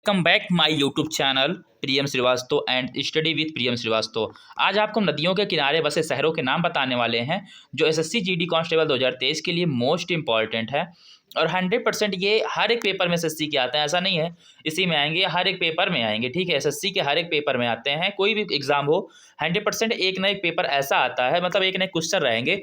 Welcome back my YouTube channel Priyam Srivastava and study with Priyam Srivastava. आज आपको नदियों के किनारे बसे शहरों के नाम बताने वाले हैं जो एसएससी जीडी कांस्टेबल 2023 के लिए मोस्ट इंपॉर्टेंट है। और 100% ये हर एक पेपर में एसएससी के आते हैं, ऐसा नहीं है इसी में आएंगे, हर एक पेपर में आएंगे। ठीक है, एसएससी के हर एक पेपर में आते हैं, कोई भी एग्जाम हो 100% एक ना एक पेपर ऐसा आता है, मतलब एक ना एक क्वेश्चन रहेंगे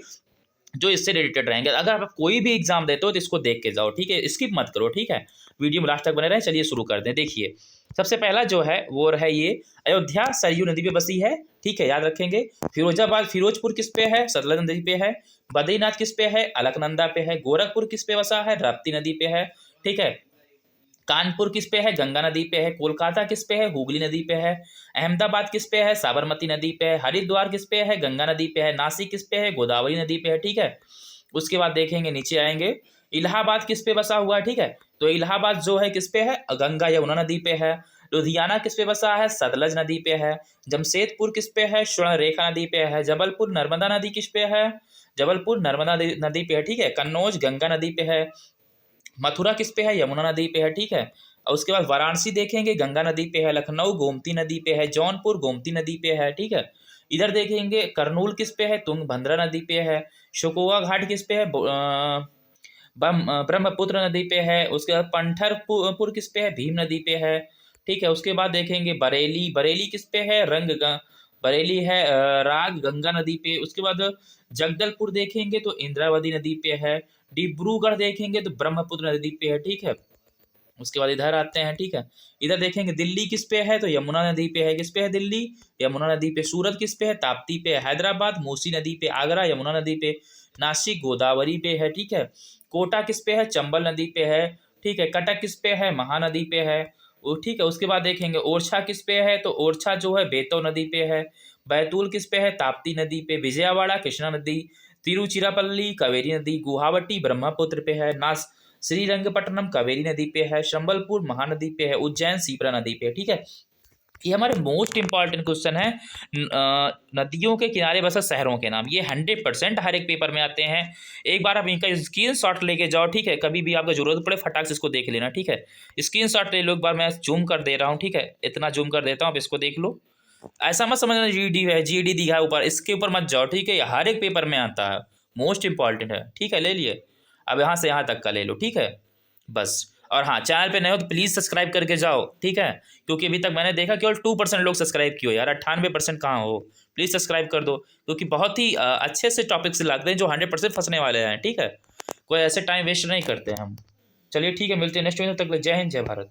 जो इससे रिलेटेड रहेंगे। अगर आप कोई भी एग्जाम देते हो तो इसको देख के जाओ, ठीक है, स्किप मत करो। ठीक है, वीडियो में लास्ट तक बने रहे। चलिए शुरू करते हैं। देखिए सबसे पहला जो है वो है ये अयोध्या सरयू नदी पे बसी है। ठीक है, याद रखेंगे। फिरोजाबाद फिरोजपुर किस पे है? सतलज नदी पे है। बद्रीनाथ किस पे है? अलकनंदा पे है। गोरखपुर किस पे बसा है? राप्ती नदी पे है। ठीक है, कानपुर किस पे है? गंगा नदी पे है। कोलकाता किस पे है? हुगली नदी पे है। अहमदाबाद किस पे है? साबरमती नदी पे है। हरिद्वार किस पे है? गंगा नदी पे है। नासिक किस पे है? गोदावरी नदी पे है। ठीक है, उसके बाद देखेंगे नीचे आएंगे, इलाहाबाद किस पे बसा हुआ है? ठीक है, तो इलाहाबाद जो है किस पे है? गंगा यमुना नदी पे है। लुधियाना किस पे बसा है? सतलज नदी पे है। जमशेदपुर किस पे है? स्वर्ण रेखा नदी पे है। जबलपुर नर्मदा नदी किस पे है? जबलपुर नर्मदा नदी पे है। ठीक है, कन्नौज गंगा नदी पे है। मथुरा किस पे है? यमुना नदी पे है। ठीक है, और उसके बाद वाराणसी देखेंगे, गंगा नदी पे है। लखनऊ गोमती नदी पे है। जौनपुर गोमती नदी पे है। ठीक है, इधर देखेंगे करनूल किस पे है? तुंगभद्रा नदी पे है। शोकोवा घाट किस पे है? ब्रह्मपुत्र नदी पे है। उसके बाद पंढरपुर किस पे है? भीम नदी पे है। ठीक है, उसके बाद देखेंगे बरेली, बरेली किस पे है? बरेली है राग गंगा नदी पे। उसके बाद जगदलपुर देखेंगे तो इंद्रावती नदी पे है। डिब्रूगढ़ देखेंगे तो ब्रह्मपुत्र नदी पे है। ठीक है, उसके बाद इधर आते हैं। ठीक है, इधर देखेंगे दिल्ली किस पे है? तो यमुना नदी पे है। किस पे है? दिल्ली यमुना नदी पे। सूरत किस पे है? ताप्ती पे। हैदराबाद मूसी नदी पे। आगरा यमुना नदी पे। नासिक गोदावरी पे है। ठीक है, कोटा किस पे है? चंबल नदी पे है। ठीक है, कटक किस पे है? महानदी पे है। ठीक है, उसके बाद देखेंगे ओरछा किस पे है? तो ओरछा जो है बेतव नदी पे है। बैतूल किस पे है? ताप्ती नदी पे। विजयवाड़ा कृष्णा नदी। तिरुचिरापल्ली कावेरी नदी। गुवाहाटी ब्रह्मपुत्र पे है। श्रीरंगपट्टनम कावेरी नदी पे है। संबलपुर महानदी पे है। उज्जैन शिप्रा नदी पे है। ठीक है, ये हमारे मोस्ट इंपॉर्टेंट क्वेश्चन है। नदियों के किनारे बसे शहरों के नाम, ये 100% हर एक पेपर में आते हैं। एक बार आप इनका स्क्रीन शॉट लेके जाओ। ठीक है, कभी भी आपको जरूरत पड़े फटाक से इसको देख लेना। ठीक है, स्क्रीन शॉट ले लो। एक बार मैं जूम कर दे रहा हूँ। ठीक है, इतना जूम कर देता हूँ, आप इसको देख लो। ऐसा मत समझना जीडी है, जीडी दिखा है ऊपर, इसके ऊपर मत जाओ। ठीक है, ये हर एक पेपर में आता है, मोस्ट इंपॉर्टेंट है। ठीक है, ले लिए। अब यहाँ से यहाँ तक का ले लो। ठीक है, बस। और हाँ, चैनल पे नए हो तो प्लीज़ सब्सक्राइब करके जाओ। ठीक है, क्योंकि अभी तक मैंने देखा केवल 2% लोग सब्सक्राइब किए हो यार, 98% कहाँ हो। प्लीज़ सब्सक्राइब कर दो, क्योंकि बहुत ही अच्छे से टॉपिक्स लगते हैं जो 100% फंसने वाले हैं। ठीक है, कोई ऐसे टाइम वेस्ट नहीं करते हम। चलिए ठीक है, मिलते हैं नेक्स्ट वीडियो, तक जय हिंद जय भारत।